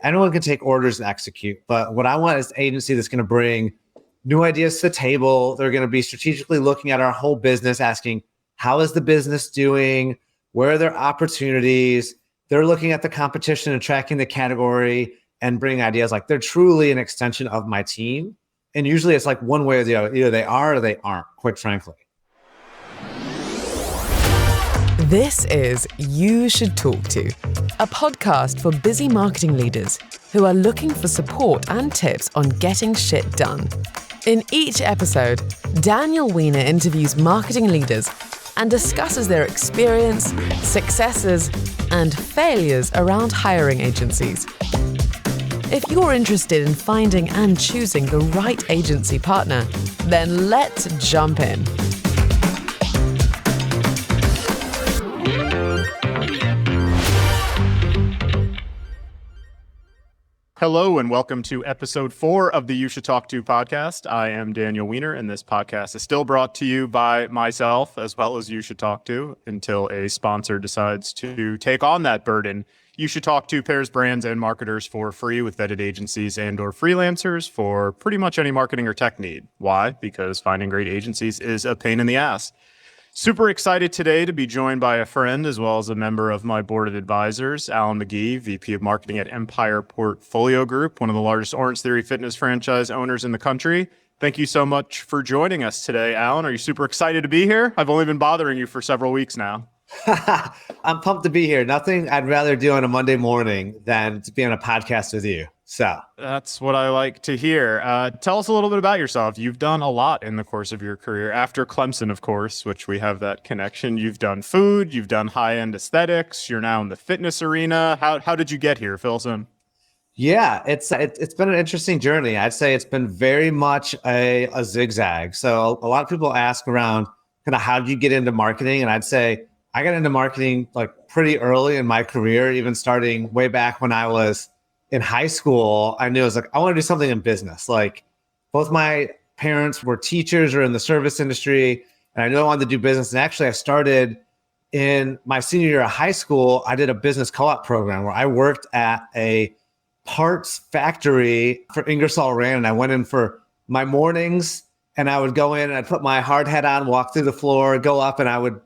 Anyone can take orders and execute, but what I want is an agency that's going to bring new ideas to the table. They're going to be strategically looking at our whole business, asking, how is the business doing? Where are there opportunities? They're looking at the competition and tracking the category and bringing ideas. Like, they're truly an extension of my team. And usually it's like one way or the other. Either they are or they aren't, quite frankly. This is You Should Talk To, a podcast for busy marketing leaders who are looking for support and tips on getting shit done. In each episode, Daniel Weiner interviews marketing leaders and discusses their experience, successes, and failures around hiring agencies. If you're interested in finding and choosing the right agency partner, then let's jump in. Hello and welcome to episode 4 of the You Should Talk To podcast. I am Daniel Weiner, and this podcast is still brought to you by myself as well as You Should Talk To until a sponsor decides to take on that burden. You Should Talk To pairs brands and marketers for free with vetted agencies and or freelancers for pretty much any marketing or tech need. Why? Because finding great agencies is a pain in the ass. Super excited today to be joined by a friend as well as a member of my board of advisors, Alan Magee, VP of Marketing at Empire Portfolio Group, one of the largest Orange Theory fitness franchise owners in the country. Thank you so much for joining us today, Alan. Are you super excited to be here? I've only been bothering you for several weeks now. I'm pumped to be here. Nothing I'd rather do on a Monday morning than to be on a podcast with you. So that's what I like to hear. Tell us a little bit about yourself. You've done a lot in the course of your career. After Clemson, of course, which we have that connection. You've done food. You've done high-end aesthetics. You're now in the fitness arena. How did you get here? Fill us in. Yeah, it's been an interesting journey. I'd say it's been very much a zigzag. So a lot of people ask around kind of how did you get into marketing? And I'd say I got into marketing like pretty early in my career, even starting way back when I was in high school. I knew I was like, I want to do something in business. Like, both my parents were teachers or in the service industry, and I knew I wanted to do business. And actually, I started in my senior year of high school. I did a business co-op program where I worked at a parts factory for Ingersoll Rand. And I went in for my mornings, and I would go in and I'd put my hard hat on, walk through the floor, go up, and I would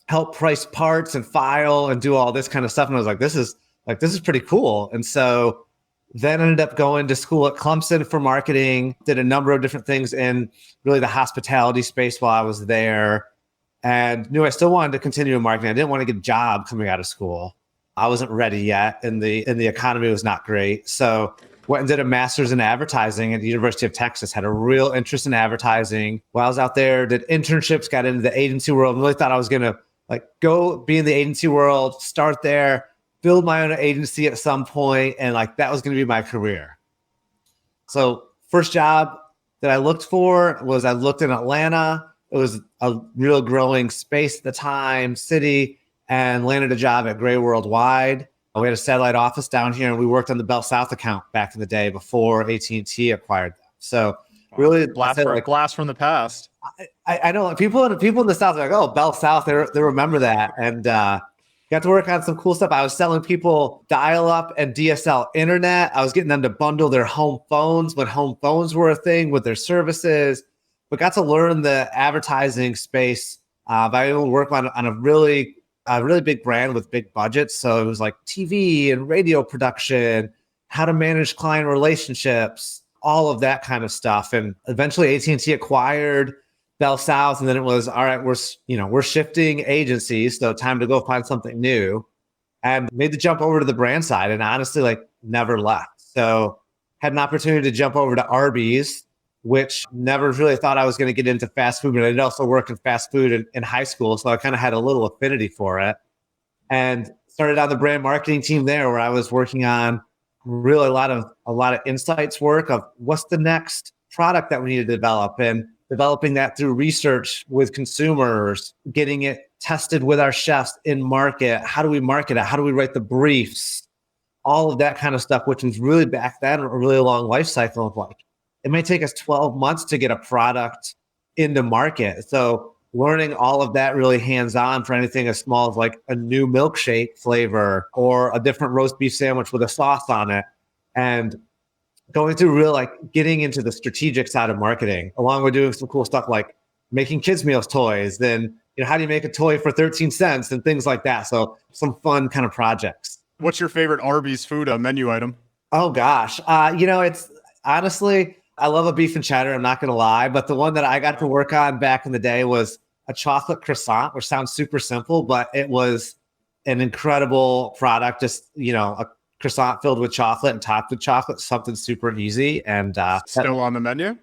help price parts and file and do all this kind of stuff. And I was like, this is pretty cool. And so then ended up going to school at Clemson for marketing, did a number of different things in really the hospitality space while I was there, and knew I still wanted to continue in marketing. I didn't want to get a job coming out of school. I wasn't ready yet, and the economy was not great. So went and did a master's in advertising at the University of Texas, had a real interest in advertising. While I was out there, did internships, got into the agency world, and really thought I was going to go be in the agency world, start there, build my own agency at some point, and that was going to be my career. So first job that I looked for was I looked in Atlanta. It was a real growing space at the time, city, and landed a job at Gray Worldwide. We had a satellite office down here, and we worked on the Bell South account back in the day before AT&T acquired them. So really, blast from the past. I know people in the South are like, oh, Bell South, they remember that. And got to work on some cool stuff. I was selling people dial-up and DSL internet. I was getting them to bundle their home phones when home phones were a thing with their services. But got to learn the advertising space by able to work on a really big brand with big budgets. So it was like TV and radio production, how to manage client relationships, all of that kind of stuff. And eventually AT&T acquired Bell South, and then it was, all right, we're shifting agencies, so time to go find something new, and made the jump over to the brand side, and honestly, never left. So had an opportunity to jump over to Arby's, which never really thought I was going to get into fast food, but I did also work in fast food in high school, so I kind of had a little affinity for it, and started on the brand marketing team there, where I was working on really a lot of insights work of what's the next product that we need to develop, and developing that through research with consumers, getting it tested with our chefs in market. How do we market it? How do we write the briefs? All of that kind of stuff, which was really back then a really long life cycle of it may take us 12 months to get a product into market. So learning all of that really hands-on for anything as small as a new milkshake flavor or a different roast beef sandwich with a sauce on it. and going through real, like getting into the strategic side of marketing, along with doing some cool stuff like making kids meals toys, then, how do you make a toy for 13 cents and things like that. So some fun kind of projects. What's your favorite Arby's food menu item? Oh gosh. It's honestly, I love a beef and cheddar. I'm not going to lie, but the one that I got to work on back in the day was a chocolate croissant, which sounds super simple, but it was an incredible product. Just, a croissant filled with chocolate and topped with chocolate, something super easy. And still on the menu?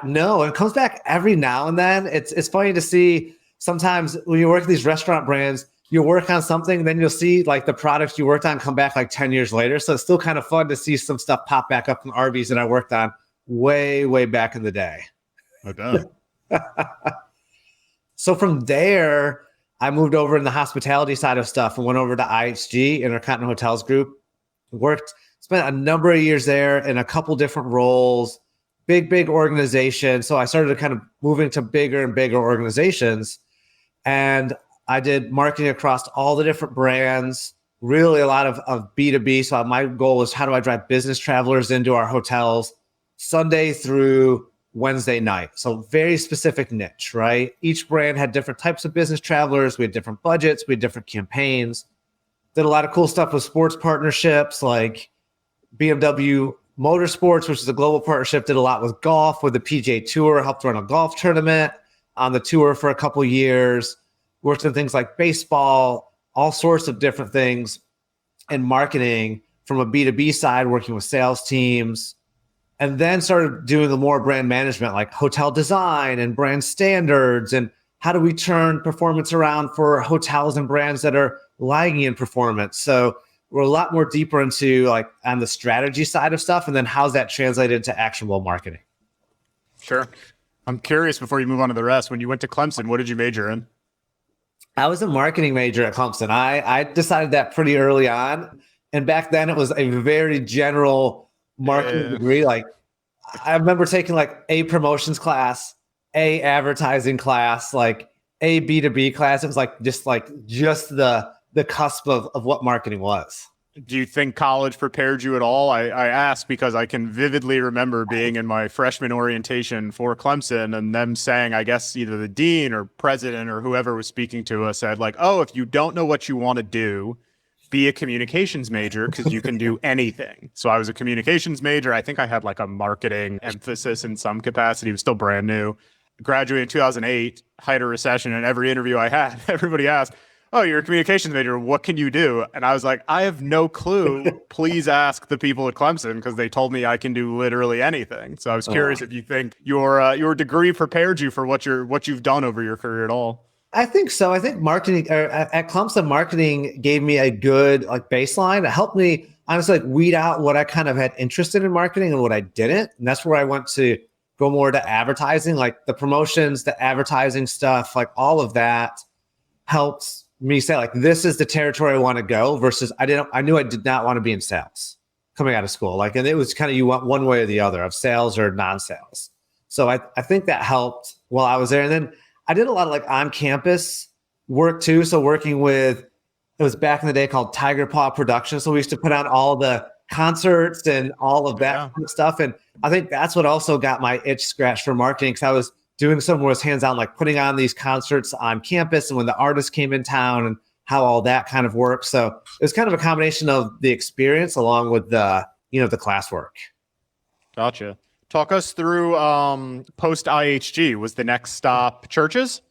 No, it comes back every now and then. It's funny to see sometimes when you work at these restaurant brands, you work on something, then you'll see like the products you worked on come back like 10 years later. So it's still kind of fun to see some stuff pop back up from Arby's that I worked on way, way back in the day. Okay. So from there, I moved over in the hospitality side of stuff and went over to IHG, Intercontinental Hotels Group. Spent a number of years there in a couple different roles, big organization. So I started to kind of moving to bigger and bigger organizations. And I did marketing across all the different brands, really a lot of B2B. So my goal was, how do I drive business travelers into our hotels Sunday through Wednesday night? So very specific niche, right? Each brand had different types of business travelers. We had different budgets. We had different campaigns. Did a lot of cool stuff with sports partnerships like BMW Motorsports, which is a global partnership. Did a lot with golf, with the PGA Tour, helped run a golf tournament on the tour for a couple years. Worked in things like baseball, all sorts of different things, and marketing from a B2B side, working with sales teams, and then started doing the more brand management, like hotel design and brand standards, and how do we turn performance around for hotels and brands that are lagging in performance. So we're a lot more deeper into like on the strategy side of stuff, and then how's that translated to actionable marketing. Sure. I'm curious, before you move on to the rest, when you went to Clemson, what did you major in? I was a marketing major at Clemson. I decided that pretty early on. And back then it was a very general marketing degree. Like I remember taking like a promotions class, a advertising class, like a B2B class. It was like just the cusp of what marketing was. Do you think college prepared you at all? I ask because I can vividly remember being in my freshman orientation for Clemson and them saying, I guess either the dean or president or whoever was speaking to us said like, oh, if you don't know what you want to do, be a communications major because you can do anything. So I was a communications major. I think I had like a marketing emphasis in some capacity. It was still brand new. Graduated in 2008, height of recession, and every interview I had, everybody asked, oh, you're a communications major. What can you do? And I was like, I have no clue. Please ask the people at Clemson because they told me I can do literally anything. So I was curious if you think your degree prepared you for what you've done over your career at all. I think so. I think marketing at Clemson, marketing gave me a good like baseline. It helped me honestly like weed out what I kind of had interested in marketing and what I didn't. And that's where I went to go more to advertising, like the promotions, the advertising stuff, like all of that helped me say like, this is the territory I want to go versus I knew I did not want to be in sales coming out of school. Like, and it was kind of, you want one way or the other of sales or non-sales. So I think that helped while I was there. And then I did a lot of like on campus work too. So working with, it was back in the day called Tiger Paw Production. So we used to put on all the concerts and all of that kind of stuff. And I think that's what also got my itch scratched for marketing. Cause I was doing some more hands-on, like putting on these concerts on campus and when the artists came in town and how all that kind of works. So it was kind of a combination of the experience along with the classwork. Gotcha. Talk us through post IHG. Was the next stop churches?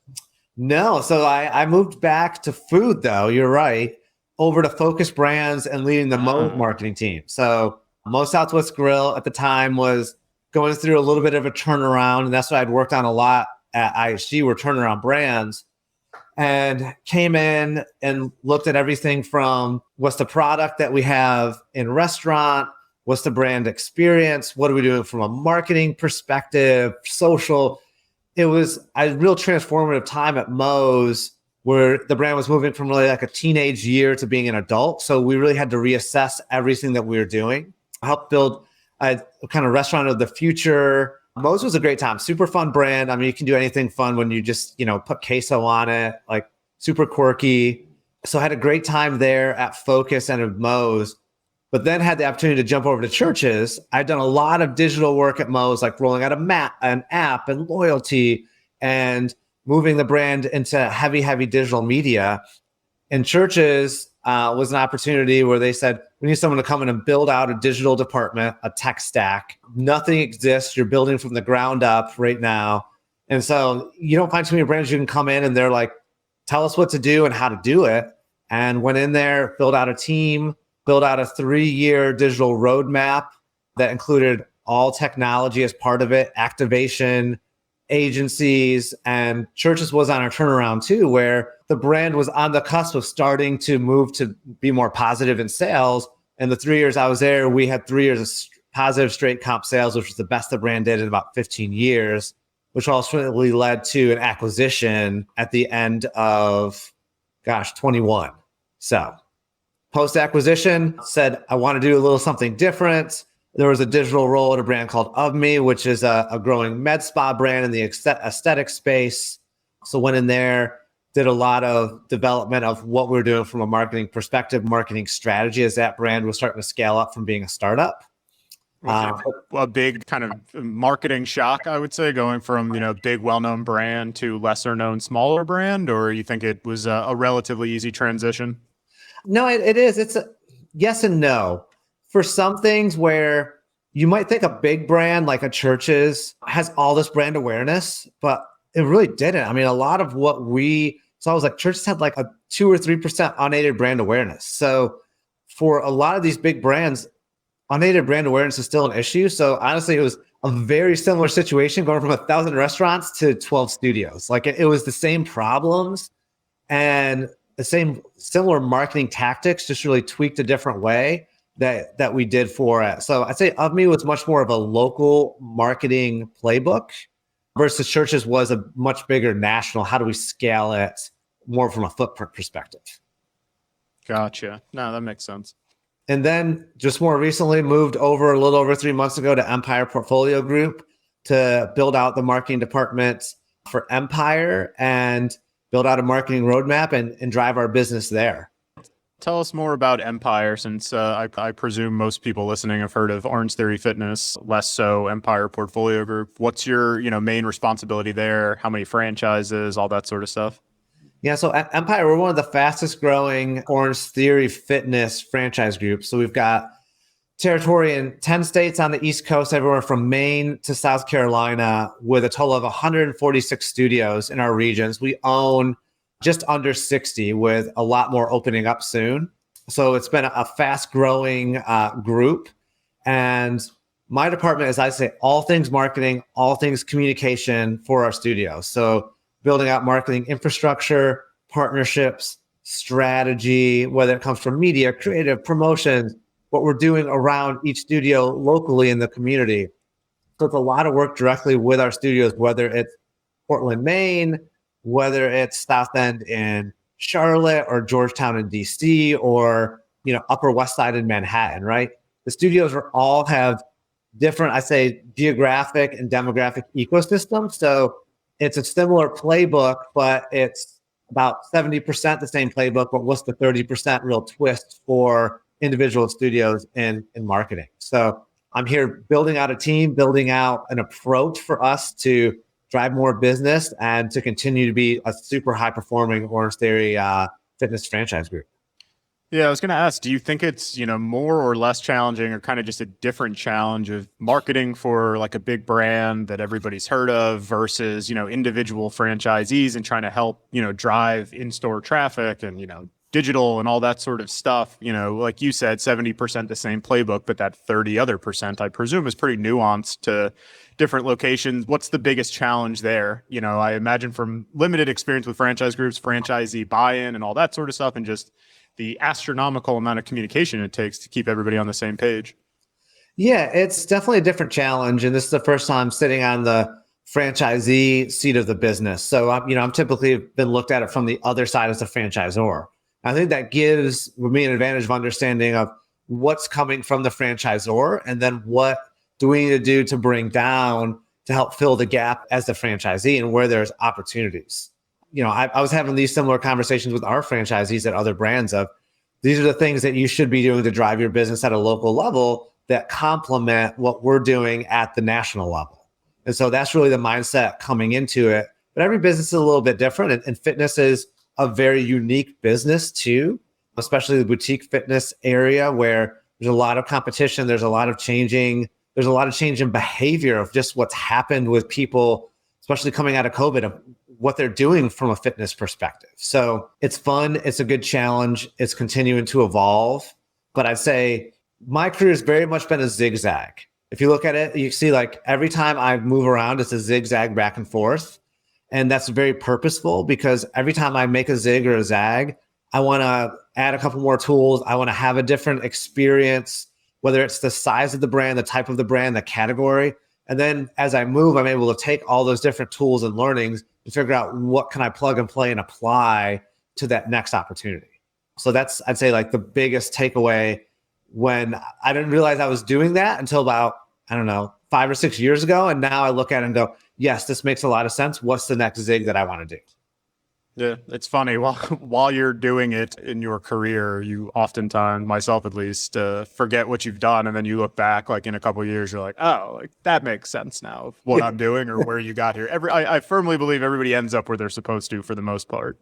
No. So I moved back to food though. You're right. Over to Focus Brands and leading the Moe's marketing team. So Moe's Southwest Grill at the time was going through a little bit of a turnaround. And that's what I'd worked on a lot at IHG, were turnaround brands, and came in and looked at everything from what's the product that we have in restaurant, what's the brand experience, what are we doing from a marketing perspective, social. It was a real transformative time at Moe's where the brand was moving from really like a teenage year to being an adult. So we really had to reassess everything that we were doing. I helped build a kind of restaurant of the future. Moe's was a great time. Super fun brand. I mean, you can do anything fun when you just, put queso on it, like super quirky. So I had a great time there at Focus and at Moe's. but then had the opportunity to jump over to churches. I'd done a lot of digital work at Moe's, like rolling out an app and loyalty and moving the brand into heavy digital media. And churches was an opportunity where they said, we need someone to come in and build out a digital department, a tech stack. Nothing exists. You're building from the ground up right now. And so you don't find too many brands you can come in and they're like, tell us what to do and how to do it. And went in there, built out a team, built out a 3-year digital roadmap that included all technology as part of it, activation, agencies, and churches was on a turnaround too, where the brand was on the cusp of starting to move to be more positive in sales. And the 3 years I was there, we had 3 years of positive straight comp sales, which was the best the brand did in about 15 years, which ultimately led to an acquisition at the end of, 21. So post-acquisition, said, I want to do a little something different. There was a digital role at a brand called Of Me, which is a growing med spa brand in the aesthetic space. So went in there, did a lot of development of what we were doing from a marketing perspective, marketing strategy, as that brand was starting to scale up from being a startup. A big kind of marketing shock, I would say, going from, big well-known brand to lesser known, smaller brand, or you think it was a relatively easy transition? No, it is. It's a yes and no. For some things where you might think a big brand like a church's has all this brand awareness, but it really didn't. I mean, a lot of what we saw was like churches had like a 2 or 3% unaided brand awareness. So for a lot of these big brands, unaided brand awareness is still an issue. So honestly, it was a very similar situation going from 1,000 restaurants to 12 studios. Like it was the same problems and the same similar marketing tactics, just really tweaked a different way that we did for it. So I'd say Of Me was much more of a local marketing playbook versus churches was a much bigger national. How do we scale it more from a footprint perspective? Gotcha. No, that makes sense. And then just more recently moved over a little over 3 months ago to Empire Portfolio Group to build out the marketing department for Empire and build out a marketing roadmap and drive our business there. Tell us more about Empire, since I presume most people listening have heard of Orange Theory Fitness, less so Empire Portfolio Group. What's your main responsibility there? How many franchises, all that sort of stuff? Yeah, so at Empire, we're one of the fastest growing Orange Theory Fitness franchise groups. So we've got territory in 10 states on the East Coast, everywhere from Maine to South Carolina, with a total of 146 studios in our regions. We own just under 60, with a lot more opening up soon. So it's been a fast growing group. And my department is, I say, all things marketing, all things communication for our studios. So building out marketing infrastructure, partnerships, strategy, whether it comes from media, creative, promotions, what we're doing around each studio locally in the community. So it's a lot of work directly with our studios, whether it's Portland, Maine, whether it's South End in Charlotte or Georgetown in DC or, Upper West Side in Manhattan, right? The studios all have different, I say, geographic and demographic ecosystems. So it's a similar playbook, but it's about 70% the same playbook, but what's the 30% real twist for individual studios in marketing? So I'm here building out a team, building out an approach for us to drive more business and to continue to be a super high performing Orange Theory fitness franchise group. Yeah, I was going to ask, do you think it's, more or less challenging, or kind of just a different challenge of marketing for like a big brand that everybody's heard of versus, individual franchisees and trying to help, drive in-store traffic and, digital and all that sort of stuff? Like you said, 70% the same playbook, but that 30 other percent, I presume, is pretty nuanced to different locations. What's the biggest challenge there? I imagine from limited experience with franchise groups, franchisee buy-in and all that sort of stuff, and just the astronomical amount of communication it takes to keep everybody on the same page. Yeah, it's definitely a different challenge. And this is the first time sitting on the franchisee seat of the business. So, I'm typically been looked at it from the other side as a franchisor. I think that gives me an advantage of understanding of what's coming from the franchisor and then what do we need to do to bring down to help fill the gap as the franchisee and where there's opportunities. I was having these similar conversations with our franchisees at other brands of these are the things that you should be doing to drive your business at a local level that complement what we're doing at the national level. And so that's really the mindset coming into it. But every business is a little bit different. And fitness is a very unique business too, especially the boutique fitness area where there's a lot of competition. There's a lot of change in behavior of just what's happened with people, especially coming out of COVID, of what they're doing from a fitness perspective. So it's fun. It's a good challenge. It's continuing to evolve. But I'd say my career has very much been a zigzag. If you look at it, you see like every time I move around, it's a zigzag back and forth. And that's very purposeful because every time I make a zig or a zag, I want to add a couple more tools. I want to have a different experience, whether it's the size of the brand, the type of the brand, the category. And then as I move, I'm able to take all those different tools and learnings and figure out what can I plug and play and apply to that next opportunity. So that's, I'd say, like the biggest takeaway when I didn't realize I was doing that until about, 5 or 6 years ago. And now I look at it and go, yes, this makes a lot of sense. What's the next zig that I want to do? Yeah, it's funny. While you're doing it in your career, you oftentimes, myself at least, forget what you've done, and then you look back, like in a couple of years, you're like, oh, like that makes sense now of what I'm doing or where you got here. I firmly believe everybody ends up where they're supposed to for the most part.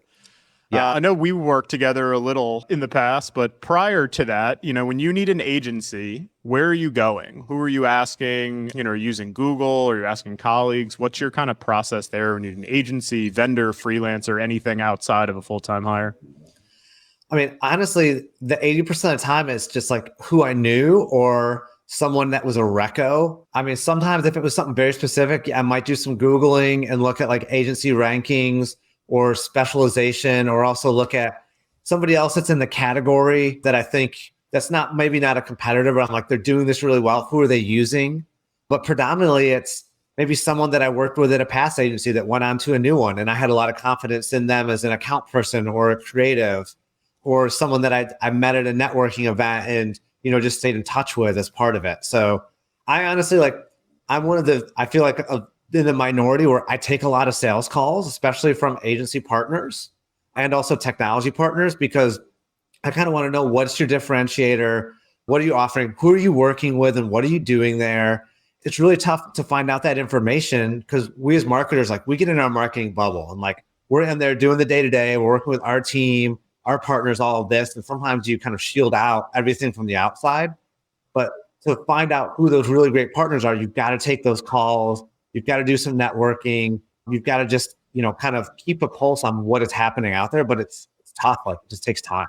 Yeah, I know we worked together a little in the past, but prior to that, when you need an agency, where are you going? Who are you asking? Are you using Google or you're asking colleagues? What's your kind of process there when you need an agency, vendor, freelancer, anything outside of a full-time hire? I mean, honestly, the 80% of the time it's just like who I knew or someone that was a reco. I mean, sometimes if it was something very specific, I might do some Googling and look at like agency rankings or specialization, or also look at somebody else that's in the category that I think that's maybe not a competitor, but I'm like, they're doing this really well. Who are they using? But predominantly it's maybe someone that I worked with at a past agency that went on to a new one. And I had a lot of confidence in them as an account person or a creative, or someone that I met at a networking event and, just stayed in touch with as part of it. So I honestly I feel like in the minority where I take a lot of sales calls, especially from agency partners and also technology partners, because I kind of want to know what's your differentiator, what are you offering, who are you working with, and what are you doing there? It's really tough to find out that information because we as marketers, like we get in our marketing bubble and like we're in there doing the day-to-day, we're working with our team, our partners, all of this. And sometimes you kind of shield out everything from the outside. But to find out who those really great partners are, you've got to take those calls. You've got to do some networking. You've got to just, kind of keep a pulse on what is happening out there, but it's tough. Like it just takes time.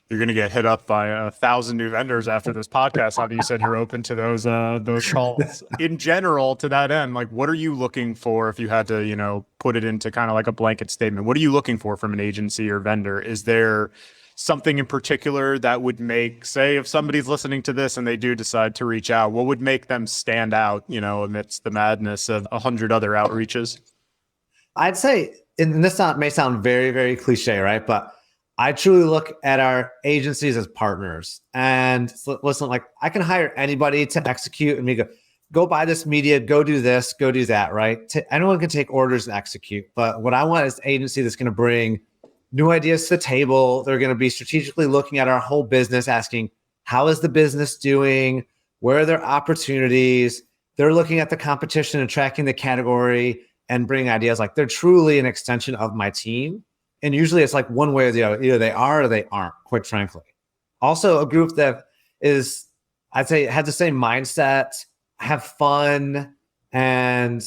You're going to get hit up by 1,000 new vendors after this podcast. How you said you're open to those calls. In general, to that end, like what are you looking for if you had to, put it into kind of like a blanket statement? What are you looking for from an agency or vendor? Is there something in particular that would make, say, if somebody's listening to this and they do decide to reach out, what would make them stand out, amidst the madness of 100 other outreaches? I'd say, and this may sound very, very cliche, right? But I truly look at our agencies as partners. And listen, like I can hire anybody to execute and we go buy this media, go do this, go do that, right? Anyone can take orders and execute. But what I want is an agency that's going to bring new ideas to the table. They're going to be strategically looking at our whole business, asking, how is the business doing? Where are there opportunities? They're looking at the competition and tracking the category and bringing ideas. Like they're truly an extension of my team. And usually it's like one way or the other. Either they are or they aren't, quite frankly. Also a group that is, I'd say, has the same mindset, have fun, and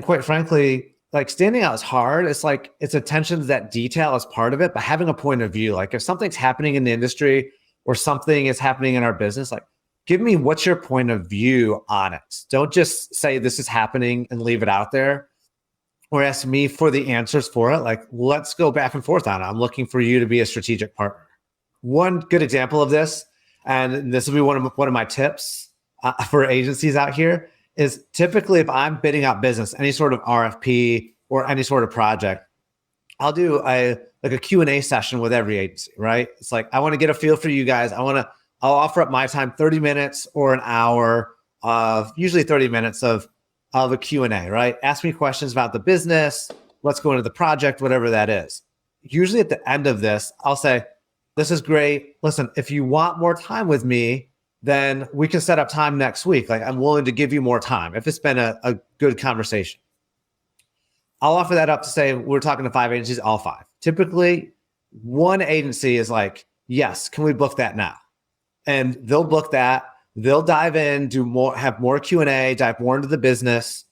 quite frankly, like standing out is hard. It's like it's attention to that detail as part of it, but having a point of view. Like if something's happening in the industry or something is happening in our business, like give me what's your point of view on it. Don't just say this is happening and leave it out there, or ask me for the answers for it. Like let's go back and forth on it. I'm looking for you to be a strategic partner. One good example of this, and this will be one of my tips for agencies out here, is typically if I'm bidding out business, any sort of RFP or any sort of project, I'll do a Q&A session with every agency, right? It's like, I want to get a feel for you guys. I'll offer up my time, 30 minutes or an hour of, usually 30 minutes of a Q&A, right? Ask me questions about the business. Let's go into the project, whatever that is. Usually at the end of this, I'll say, this is great. Listen, if you want more time with me, then we can set up time next week. Like, I'm willing to give you more time if it's been a good conversation. I'll offer that up to say we're talking to 5 agencies, all 5. Typically, one agency is like, yes, can we book that now? And they'll book that. They'll dive in, do more, have more Q&A, dive more into the business,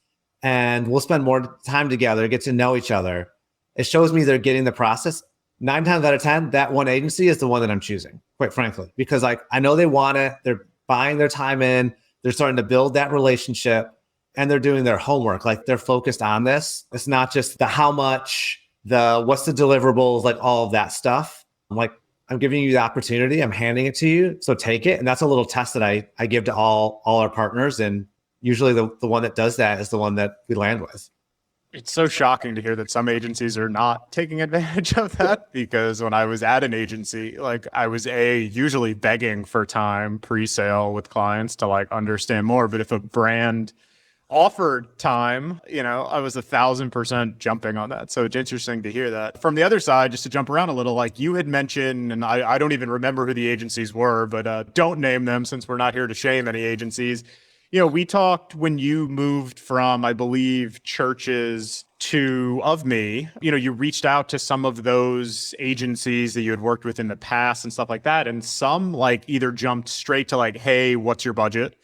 and we'll spend more time together, get to know each other. It shows me they're getting the process. 9 times out of 10, that one agency is the one that I'm choosing, quite frankly, because like I know they want it. They're buying their time in. They're starting to build that relationship, and they're doing their homework. Like, they're focused on this. It's not just the how much, the what's the deliverables, like all of that stuff. I'm giving you the opportunity. I'm handing it to you. So take it. And that's a little test that I give to all our partners. And usually the one that does that is the one that we land with. It's so shocking to hear that some agencies are not taking advantage of that, because when I was at an agency, like I was usually begging for time pre-sale with clients to like understand more. But if a brand offered time, I was 1,000% jumping on that. So it's interesting to hear that. From the other side, just to jump around a little, like you had mentioned, and I don't even remember who the agencies were, but don't name them since we're not here to shame any agencies. We talked when you moved from, I believe, churches to Of Me, you reached out to some of those agencies that you had worked with in the past and stuff like that. And some like either jumped straight to like, hey, what's your budget?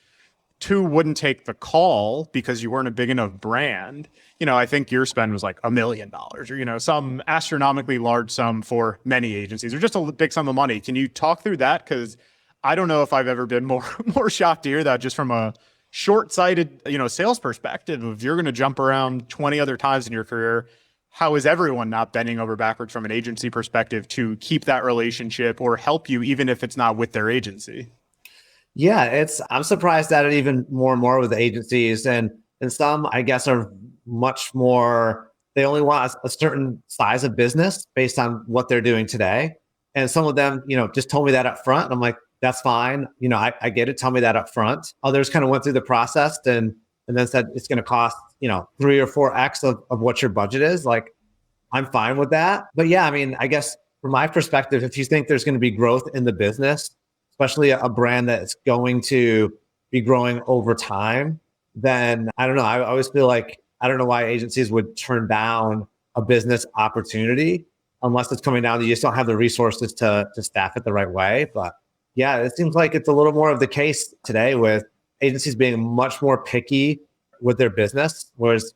2 wouldn't take the call because you weren't a big enough brand. I think your spend was like $1 million or, some astronomically large sum for many agencies, or just a big sum of money. Can you talk through that? Because I don't know if I've ever been more shocked to hear that just from a short-sighted, sales perspective. If you're going to jump around 20 other times in your career, how is everyone not bending over backwards from an agency perspective to keep that relationship or help you, even if it's not with their agency? Yeah, I'm surprised at it even more and more with the agencies. And some, I guess, are much more, they only want a certain size of business based on what they're doing today. And some of them, just told me that up front. And I'm like, that's fine. I get it. Tell me that up front. Others kind of went through the process and then said it's going to cost, 3 or 4x of what your budget is. Like, I'm fine with that. But yeah, I guess from my perspective, if you think there's going to be growth in the business, especially a brand that's going to be growing over time, then I don't know. I always feel like, I don't know why agencies would turn down a business opportunity unless it's coming down to you just don't have the resources to staff it the right way. But yeah, it seems like it's a little more of the case today with agencies being much more picky with their business. Whereas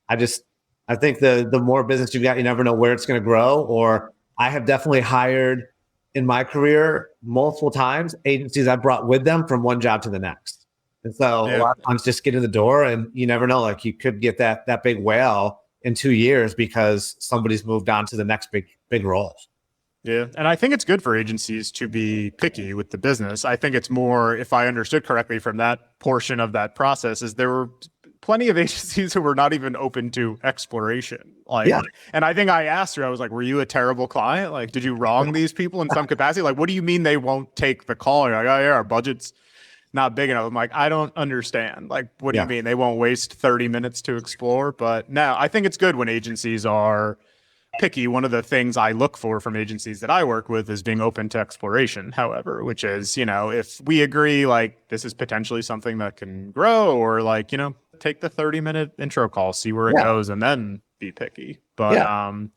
I think the more business you got, you never know where it's going to grow. Or I have definitely hired in my career multiple times agencies I brought with them from one job to the next. And so a lot of times just get in the door and you never know, like you could get that big whale in 2 years because somebody's moved on to the next big role. Yeah. And I think it's good for agencies to be picky with the business. I think it's more, if I understood correctly from that portion of that process, is there were plenty of agencies who were not even open to exploration. And I think I asked her, I was like, were you a terrible client? Like, did you wrong these people in some capacity? Like, what do you mean they won't take the call? You're like, oh yeah, our budget's not big enough. I'm like, I don't understand. Like, what do you mean? They won't waste 30 minutes to explore? But no, I think it's good when agencies are picky. One of the things I look for from agencies that I work with is being open to exploration, however, which is, if we agree, like, this is potentially something that can grow, or like, take the 30-minute intro call, see where it goes, and then be picky. But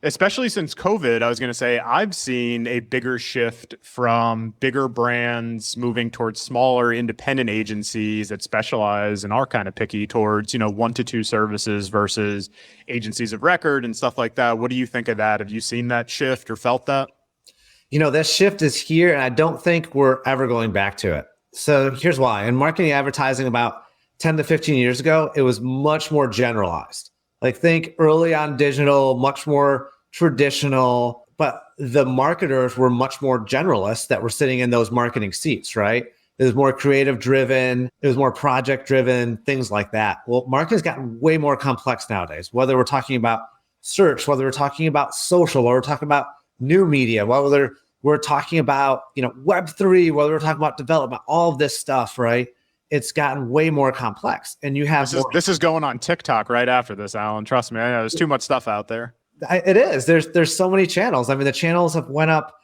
especially since COVID, I was going to say, I've seen a bigger shift from bigger brands moving towards smaller independent agencies that specialize and are kind of picky towards, 1 to 2 services versus agencies of record and stuff like that. What do you think of that? Have you seen that shift or felt that? That shift is here, and I don't think we're ever going back to it. So here's why. In marketing advertising about 10 to 15 years ago, it was much more generalized. Like, think early on digital, much more traditional, but the marketers were much more generalists that were sitting in those marketing seats, right? It was more creative driven. It was more project driven, things like that. Well, marketing's gotten way more complex nowadays, whether we're talking about search, whether we're talking about social, whether we're talking about new media, whether we're talking about, Web3, whether we're talking about development, all of this stuff, right? It's gotten way more complex. And you have this is going on TikTok right after this, Alan. Trust me, I know there's too much stuff out there. It is. There's so many channels. The channels have went up,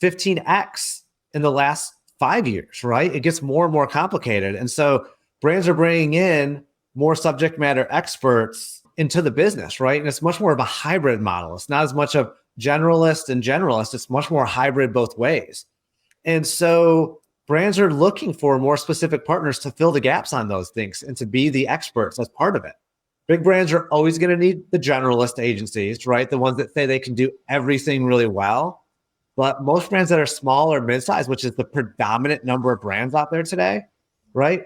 15x in the last 5 years, right? It gets more and more complicated. And so brands are bringing in more subject matter experts into the business, right? And it's much more of a hybrid model. It's not as much of generalist and generalist. It's much more hybrid both ways. And so brands are looking for more specific partners to fill the gaps on those things and to be the experts as part of it. Big brands are always going to need the generalist agencies, right? The ones that say they can do everything really well. But most brands that are small or mid-sized, which is the predominant number of brands out there today, right?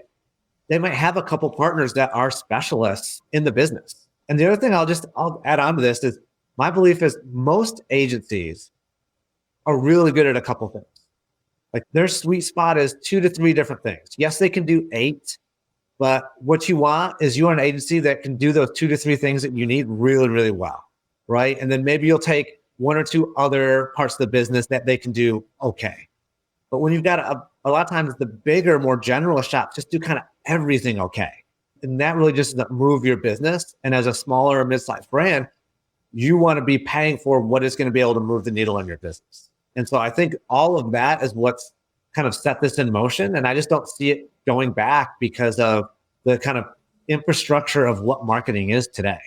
They might have a couple partners that are specialists in the business. And the other thing I'll add on to this is my belief is most agencies are really good at a couple things. Like their sweet spot is 2 to 3 different things. Yes, they can do 8, but what you want is you want an agency that can do those 2 to 3 things that you need really, really well, right? And then maybe you'll take 1 or 2 other parts of the business that they can do okay. But when you've got a lot of times the bigger, more generalist shops just do kind of everything okay. And that really just doesn't move your business. And as a smaller or mid-sized brand, you want to be paying for what is going to be able to move the needle in your business. And so I think all of that is what's kind of set this in motion. And I just don't see it going back because of the kind of infrastructure of what marketing is today.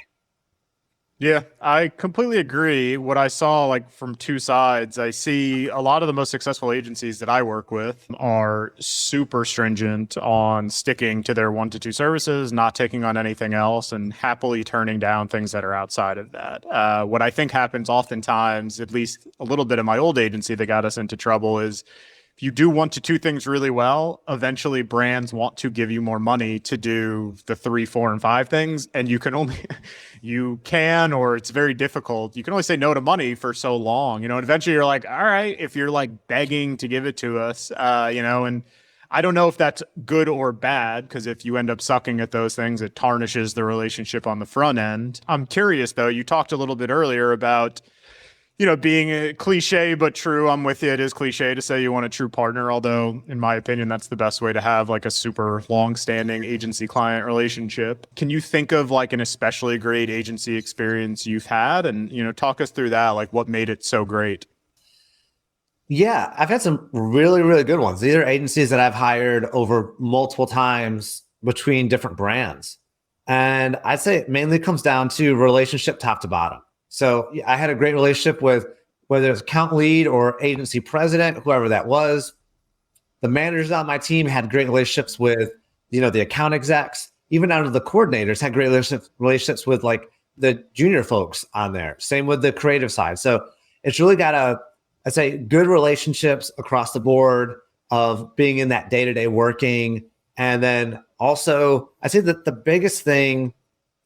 Yeah, I completely agree. What I saw, like from 2 sides, I see a lot of the most successful agencies that I work with are super stringent on sticking to their 1 to 2 services, not taking on anything else, and happily turning down things that are outside of that. What I think happens oftentimes, at least a little bit of my old agency that got us into trouble, is if you do 1 to 2 things really well, eventually brands want to give you more money to do the 3, 4, and 5 things. And you can, or it's very difficult. You can only say no to money for so long, and eventually you're like, all right, if you're like begging to give it to us, and I don't know if that's good or bad, because if you end up sucking at those things, it tarnishes the relationship on the front end. I'm curious though, you talked a little bit earlier about being a cliche, but true. I'm with you. It is cliche to say you want a true partner, although in my opinion, that's the best way to have like a super long-standing agency client relationship. Can you think of like an especially great agency experience you've had and, talk us through that, like what made it so great? Yeah, I've had some really, really good ones. These are agencies that I've hired over multiple times between different brands. And I'd say it mainly comes down to relationship top to bottom. So I had a great relationship with whether it's account lead or agency president, whoever that was. The managers on my team had great relationships with, the account execs, even down to the coordinators had great relationships with like the junior folks on there. Same with the creative side. So it's really got I'd say good relationships across the board of being in that day-to-day working. And then also I'd say that the biggest thing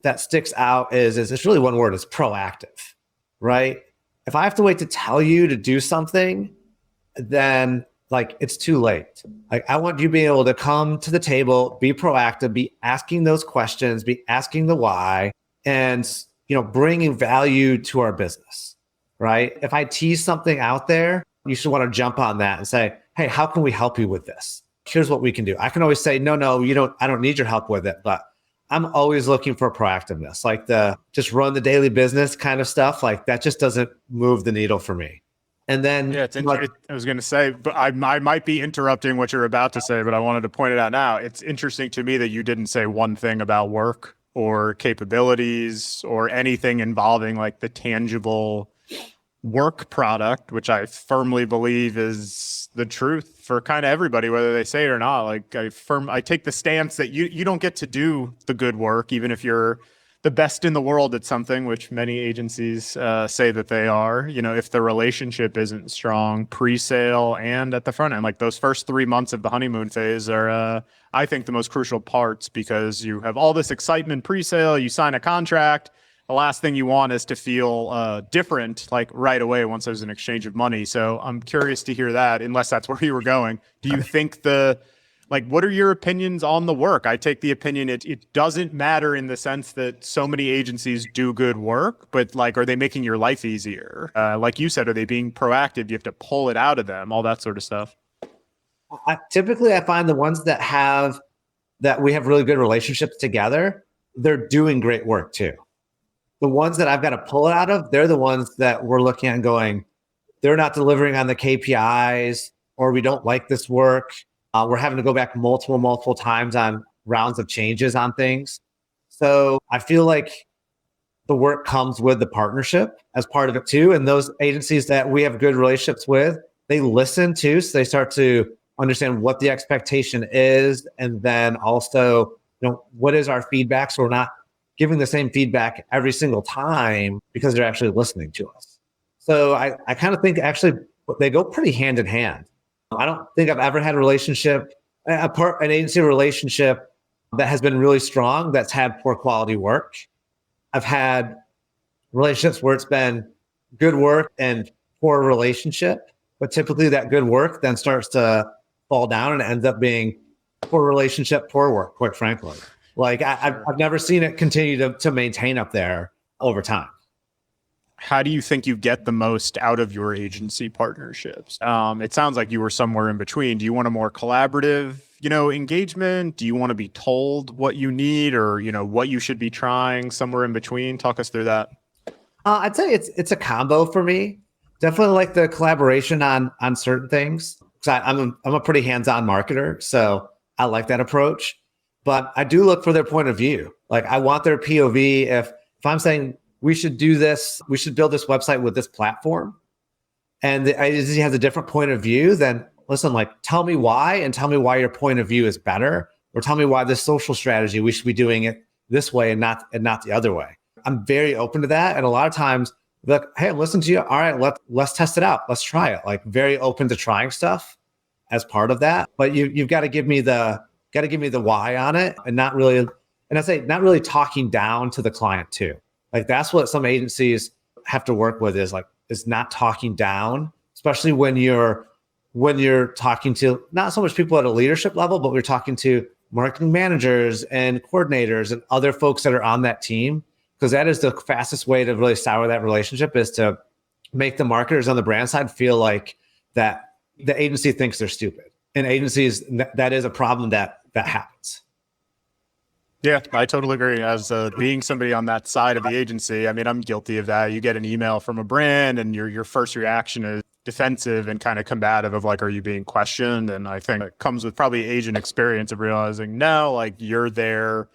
that sticks out is it's really one word, it's proactive, right? If I have to wait to tell you to do something, then like it's too late. Like I want you being able to come to the table, be proactive, be asking those questions, be asking the why, and bringing value to our business, right? If I tease something out there, you should want to jump on that and say, hey, how can we help you with this? Here's what we can do. I can always say, no, I don't need your help with it, but I'm always looking for proactiveness, like the just run the daily business kind of stuff. Like that just doesn't move the needle for me. And then I was going to say, but I might be interrupting what you're about to say, but I wanted to point it out now. It's interesting to me that you didn't say one thing about work or capabilities or anything involving like the tangible work product, which I firmly believe is the truth for kind of everybody, whether they say it or not. Like I take the stance that you don't get to do the good work, even if you're the best in the world at something, which many agencies say that they are, if the relationship isn't strong pre-sale and at the front end. Like those first 3 months of the honeymoon phase are, I think, the most crucial parts, because you have all this excitement pre-sale, you sign a contract. The last thing you want is to feel different like right away once there's an exchange of money. So I'm curious to hear that, unless that's where you were going. Do you think what are your opinions on the work? I take the opinion it doesn't matter in the sense that so many agencies do good work, but like, are they making your life easier? Like you said, are they being proactive? Do you have to pull it out of them? All that sort of stuff. Typically, I find the ones that we have really good relationships together, they're doing great work too. The ones that I've got to pull it out of, they're the ones that we're looking at and going, they're not delivering on the KPIs, or we don't like this work. We're having to go back multiple times on rounds of changes on things. So I feel like the work comes with the partnership as part of it too. And those agencies that we have good relationships with, they listen too. So they start to understand what the expectation is. And then also, what is our feedback? So we're not giving the same feedback every single time because they're actually listening to us. So I kind of think actually they go pretty hand in hand. I don't think I've ever had an agency relationship that has been really strong that's had poor quality work. I've had relationships where it's been good work and poor relationship, but typically that good work then starts to fall down and it ends up being poor relationship, poor work, quite frankly. Like I've never seen it continue to maintain up there over time. How do you think you get the most out of your agency partnerships? It sounds like you were somewhere in between. Do you want a more collaborative, engagement? Do you want to be told what you need or, what you should be trying, somewhere in between? Talk us through that. I'd say it's a combo for me. Definitely like the collaboration on certain things. Because I'm a pretty hands-on marketer, so I like that approach. But I do look for their point of view. Like I want their POV. If I'm saying we should do this, we should build this website with this platform, and the agency has a different point of view, then listen, like tell me why and tell me why your point of view is better, or tell me why this social strategy, we should be doing it this way and not the other way. I'm very open to that. And a lot of times, like, hey, listen to you. All right, let's test it out. Let's try it. Like very open to trying stuff as part of that. But you've got to give me the why on it, and not really talking down to the client too. Like that's what some agencies have to work with is not talking down, especially when you're talking to not so much people at a leadership level, but we're talking to marketing managers and coordinators and other folks that are on that team. Because that is the fastest way to really sour that relationship, is to make the marketers on the brand side feel like that the agency thinks they're stupid. And agencies, that is a problem that happens. Yeah, I totally agree. As being somebody on that side of the agency, I mean, I'm guilty of that. You get an email from a brand and your first reaction is defensive and kind of combative of like, are you being questioned? And I think it comes with probably agent experience of realizing, no, like you're there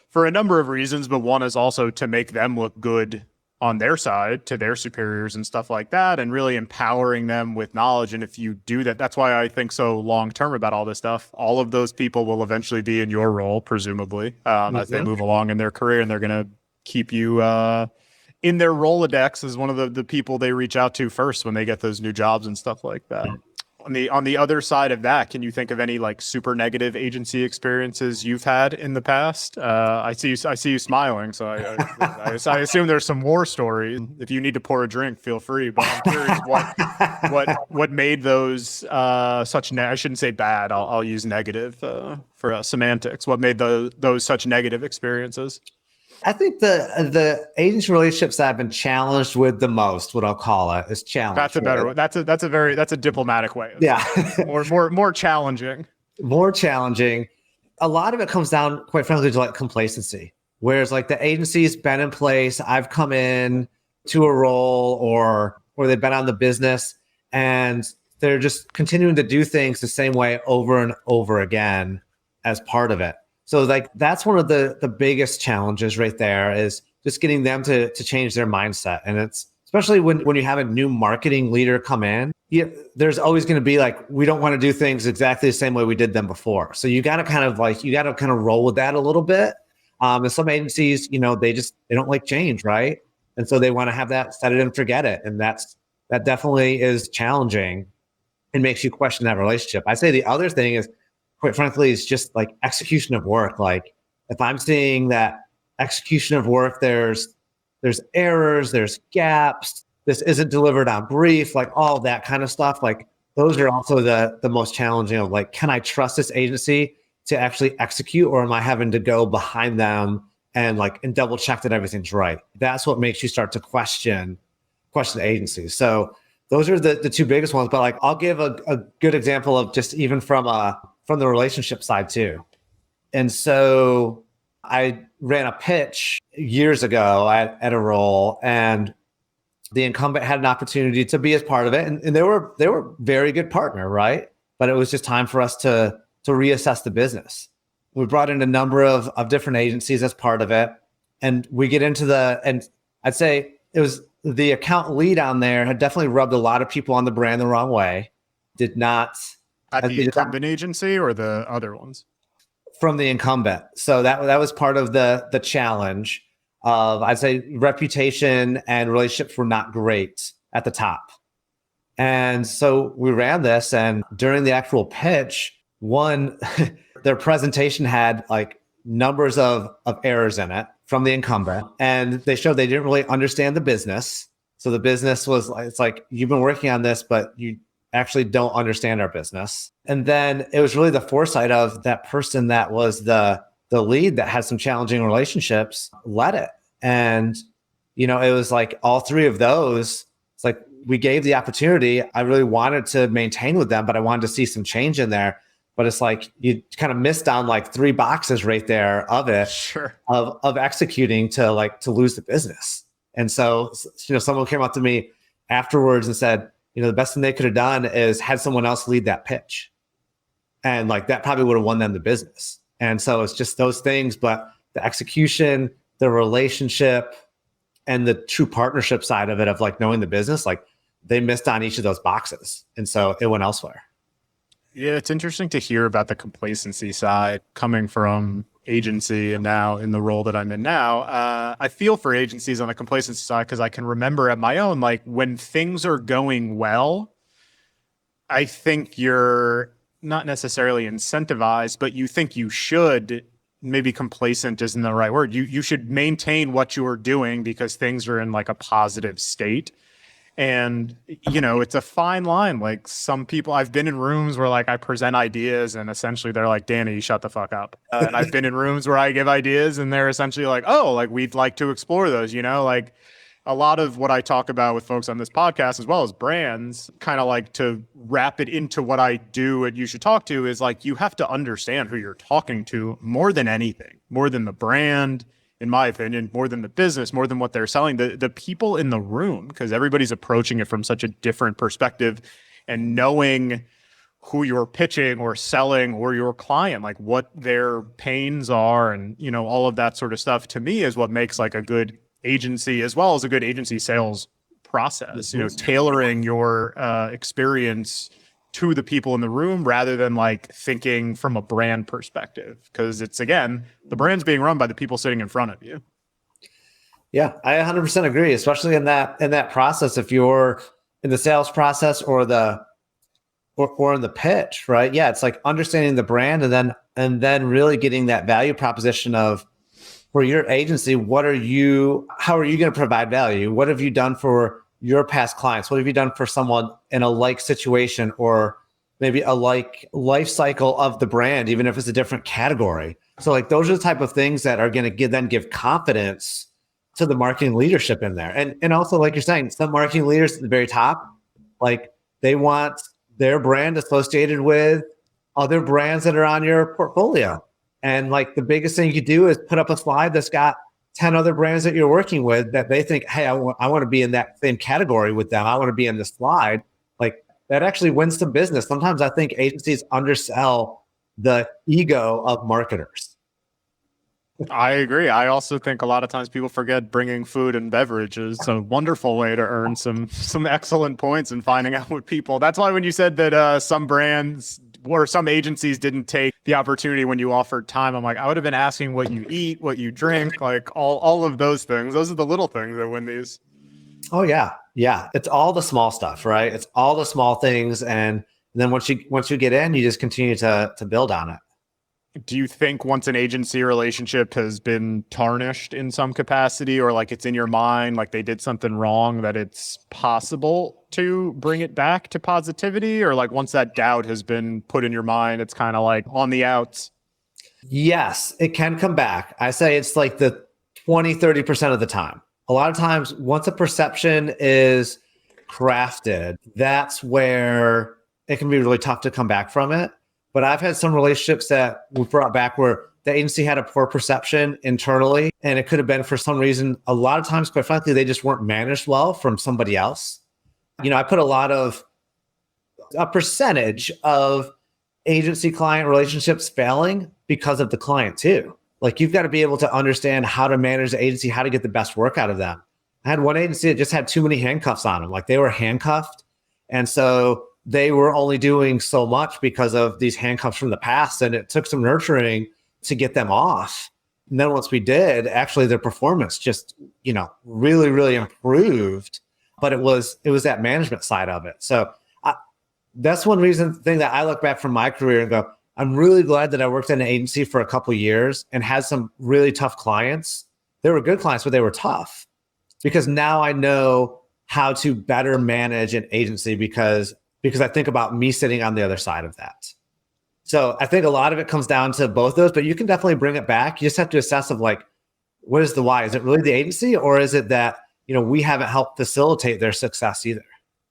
for a number of reasons, but one is also to make them look good on their side to their superiors and stuff like that, and really empowering them with knowledge. And if you do that, that's why I think so long-term about all this stuff. All of those people will eventually be in your role, presumably, as they move along in their career, and they're going to keep you in their Rolodex as one of the people they reach out to first when they get those new jobs and stuff like that. On the other side of that, can you think of any like super negative agency experiences you've had in the past? I see you smiling, so I assume there's some war stories. If you need to pour a drink, feel free. But I'm curious what made those such. I shouldn't say bad. I'll use negative for semantics. What made those such negative experiences? I think the agency relationships that I've been challenged with the most, what I'll call it, is challenge. That's a better way. That's a diplomatic way. Yeah. more challenging. More challenging. A lot of it comes down, quite frankly, to like complacency. Whereas like the agency's been in place, I've come in to a role or they've been on the business and they're just continuing to do things the same way over and over again as part of it. So like that's one of the biggest challenges right there, is just getting them to change their mindset. And it's especially when you have a new marketing leader come in, there's always going to be like, we don't want to do things exactly the same way we did them before. So you got to kind of roll with that a little bit. And some agencies, they don't like change, right? And so they want to have that set it and forget it. And that definitely is challenging and makes you question that relationship. I say the other thing is, quite frankly, it's just like execution of work. Like if I'm seeing that execution of work, there's errors, there's gaps, this isn't delivered on brief, like all that kind of stuff. Like those are also the most challenging of like, can I trust this agency to actually execute, or am I having to go behind them and double check that everything's right? That's what makes you start to question agencies. So those are the two biggest ones. But like I'll give a good example of just even from the relationship side too. And so I ran a pitch years ago at a role, and The incumbent had an opportunity to be as part of it. And they were very good partner, right? But it was just time for us to reassess the business. We brought in a number of different agencies as part of it. And we get into and I'd say it was the account lead on there had definitely rubbed a lot of people on the brand the wrong way. Did not. At the incumbent agency or the other ones? From the incumbent. So that was part of the challenge of, I'd say, reputation and relationships were not great at the top. And so we ran this, and during the actual pitch, their presentation had like numbers of errors in it from the incumbent, and they showed they didn't really understand the business. So the business was, it's like, you've been working on this, but you actually don't understand our business. And then it was really the foresight of that person that was the lead that had some challenging relationships led it. And, it was like all three of those, it's like we gave the opportunity. I really wanted to maintain with them, but I wanted to see some change in there. But it's like you kind of missed on like 3 boxes right there of it, sure, of executing to lose the business. And so, someone came up to me afterwards and said, the best thing they could have done is had someone else lead that pitch. And like that probably would have won them the business. And so it's just those things, but the execution, the relationship, and the true partnership side of it, of like knowing the business, like they missed on each of those boxes. And so it went elsewhere. Yeah, it's interesting to hear about the complacency side coming from agency and now in the role that I'm in now. I feel for agencies on the complacency side because I can remember at my own, like when things are going well, I think you're not necessarily incentivized, but you think you should, maybe complacent isn't the right word. You should maintain what you are doing because things are in like a positive state. And, it's a fine line. Like some people, I've been in rooms where like I present ideas and essentially they're like, Danny, shut the fuck up. And I've been in rooms where I give ideas and they're essentially like, oh, like we'd like to explore those, like a lot of what I talk about with folks on this podcast, as well as brands, kind of like to wrap it into what I do at You Should Talk To is like, you have to understand who you're talking to more than anything, more than the brand, in my opinion, more than the business, more than what they're selling, the people in the room, because everybody's approaching it from such a different perspective, and knowing who you're pitching or selling or your client, like what their pains are and, all of that sort of stuff, to me is what makes like a good agency as well as a good agency sales process, tailoring your experience to the people in the room rather than like thinking from a brand perspective. Because it's, again, the brand's being run by the people sitting in front of you. Yeah, I 100% agree, especially in that process. If you're in the sales process or in the pitch, right? Yeah, it's like understanding the brand and then really getting that value proposition of, for your agency, how are you going to provide value? What have you done for your past clients? What have you done for someone in a like situation or maybe a like life cycle of the brand, even if it's a different category? So like those are the type of things that are going to give confidence to the marketing leadership in there. And also, like you're saying, some marketing leaders at the very top, like they want their brand associated with other brands that are on your portfolio. And like the biggest thing you could do is put up a slide that's got 10 other brands that you're working with that they think, hey, I want to be in that same category with them. I want to be in this slide. Like that actually wins some business. Sometimes I think agencies undersell the ego of marketers. I agree. I also think a lot of times people forget bringing food and beverages. It's a wonderful way to earn some excellent points and finding out what people. That's why when you said that some brands or some agencies didn't take the opportunity when you offered time, I'm like, I would have been asking what you eat, what you drink, like all of those things. Those are the little things that win these. Oh yeah. Yeah. It's all the small stuff, right? It's all the small things. And then once you get in, you just continue to build on it. Do you think once an agency relationship has been tarnished in some capacity, or like it's in your mind, like they did something wrong, that it's possible to bring it back to positivity? Or like once that doubt has been put in your mind, it's kind of like on the outs? Yes, it can come back. I say it's like the 20-30% of the time. A lot of times, once a perception is crafted, that's where it can be really tough to come back from it. But I've had some relationships that we brought back where the agency had a poor perception internally, and it could have been for some reason. A lot of times, quite frankly, they just weren't managed well from somebody else. I put a percentage of agency client relationships failing because of the client too. Like, you've got to be able to understand how to manage the agency, how to get the best work out of them. I had one agency that just had too many handcuffs on them. Like, they were handcuffed. And so they were only doing so much because of these handcuffs from the past. And it took some nurturing to get them off. And then once we did, actually their performance just, really, really improved. But it was that management side of it. So that's one thing that I look back from my career and go, I'm really glad that I worked in an agency for a couple of years and had some really tough clients. They were good clients, but they were tough, because now I know how to better manage an agency because I think about me sitting on the other side of that. So I think a lot of it comes down to both those, but you can definitely bring it back. You just have to assess of like, what is the why? Is it really the agency, or is it that, we haven't helped facilitate their success either?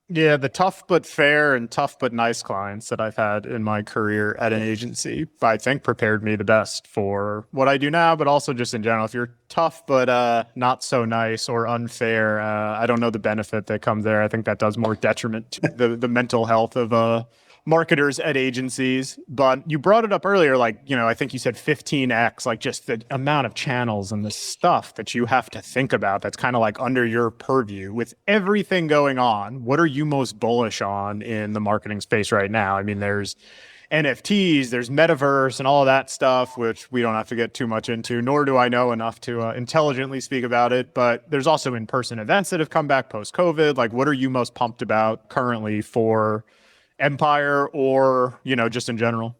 Yeah, the tough but fair and tough but nice clients that I've had in my career at an agency, I think, prepared me the best for what I do now, but also just in general. If you're tough but not so nice or unfair, I don't know the benefit that comes there. I think that does more detriment to the mental health of marketers at agencies. But you brought it up earlier, like, I think you said 15x, like just the amount of channels and the stuff that you have to think about that's kind of like under your purview. With everything going on, what are you most bullish on in the marketing space right now? I mean, there's NFTs, there's metaverse and all of that stuff, which we don't have to get too much into, nor do I know enough to intelligently speak about it. But there's also in-person events that have come back post-COVID. Like, what are you most pumped about currently for Empire or, just in general?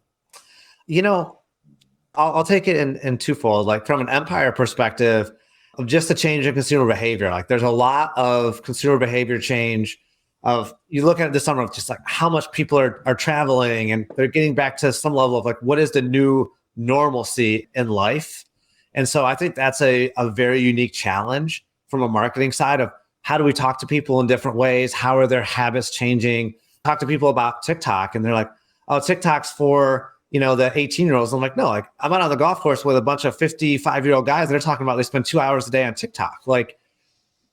I'll take it in twofold. Like, from an Empire perspective, of just a change in consumer behavior. Like, there's a lot of consumer behavior change of, you look at it this summer of just like how much people are traveling, and they're getting back to some level of like, what is the new normalcy in life? And so I think that's a very unique challenge from a marketing side of, how do we talk to people in different ways? How are their habits changing? Talk to people about TikTok, and they're like, oh, TikTok's for, the 18-year-olds. I'm like, no, like, I'm out on the golf course with a bunch of 55-year-old guys. They're talking about they spend 2 hours a day on TikTok. Like,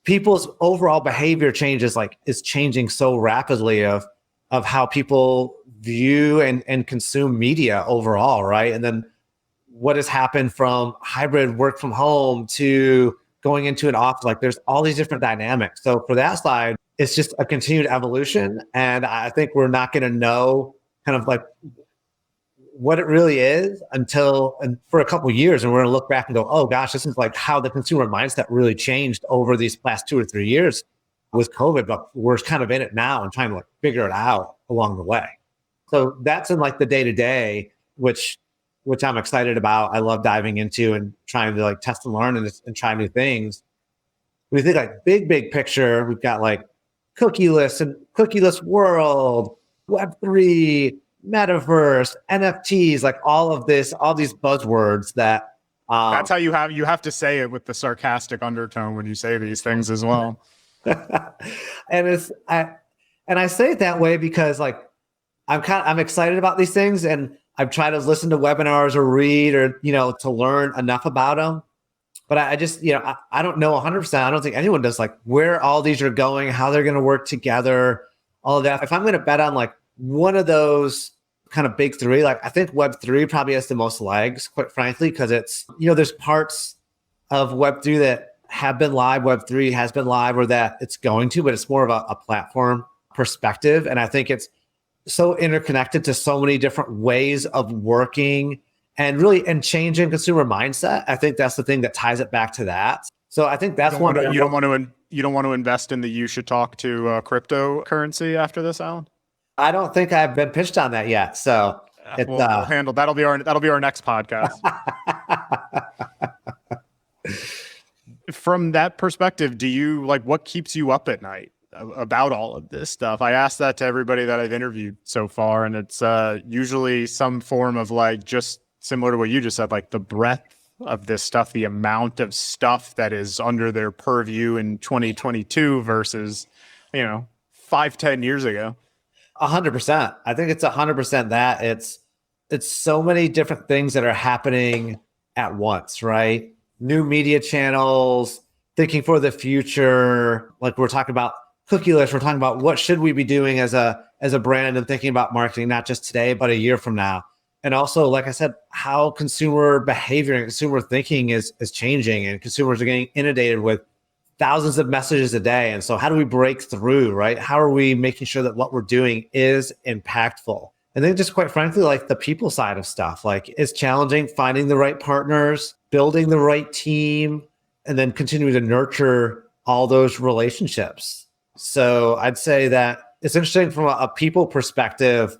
people's overall behavior changes, like, is changing so rapidly of how people view and consume media overall, right? And then what has happened from hybrid work from home to going into an office, like, there's all these different dynamics. So for that side, it's just a continued evolution. And I think we're not going to know kind of like what it really is and for a couple of years. And we're going to look back and go, oh gosh, this is like how the consumer mindset really changed over these last 2 or 3 years with COVID. But we're kind of in it now and trying to like figure it out along the way. So that's in like the day to day, which I'm excited about. I love diving into and trying to like test and learn and try new things. We think like big picture, we've got like cookieless and cookieless world, Web3, metaverse, NFTs, like all these buzzwords that that's how you have to say it with the sarcastic undertone when you say these things as well. And I say it that way because like I'm excited about these things, and I've tried to listen to webinars or read or to learn enough about them. But I just, I don't know 100%. I don't think anyone does, like, where all these are going, how they're going to work together, all of that. If I'm going to bet on like one of those kind of big three, like, I think Web3 probably has the most legs, quite frankly, because it's, there's parts of Web3 that have been live, Web3 has been live, or that it's going to, but it's more of a platform perspective. And I think it's so interconnected to so many different ways of working and changing consumer mindset. I think that's the thing that ties it back to that. So I think that's one. You don't want to invest in the You Should Talk To cryptocurrency after this, Alan? I don't think I've been pitched on that yet. So we'll handle that'll be our next podcast. From that perspective, do you like, what keeps you up at night about all of this stuff? I asked that to everybody that I've interviewed so far, and it's usually some form of like, just similar to what you just said, like the breadth of this stuff, the amount of stuff that is under their purview in 2022 versus 5-10 years ago. 100%. I think it's 100% that it's so many different things that are happening at once, right? New media channels, thinking for the future. Like we're talking about cookieless, we're talking about what should we be doing as a brand and thinking about marketing, not just today, but a year from now. And also, like I said, how consumer behavior and consumer thinking is changing, and consumers are getting inundated with thousands of messages a day. And so how do we break through, right? How are we making sure that what we're doing is impactful? And then just quite frankly, like the people side of stuff, like it's challenging finding the right partners, building the right team, and then continuing to nurture all those relationships. So I'd say that it's interesting from a people perspective.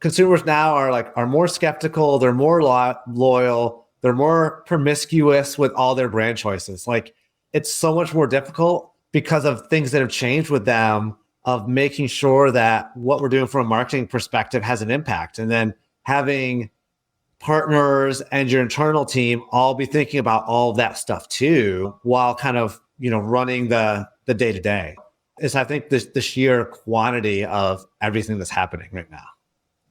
Consumers now are more skeptical, they're more loyal, they're more promiscuous with all their brand choices. Like it's so much more difficult because of things that have changed with them, of making sure that what we're doing from a marketing perspective has an impact. And then having partners and your internal team all be thinking about all of that stuff too, while kind of, running the day-to-day. Is I think the sheer quantity of everything that's happening right now.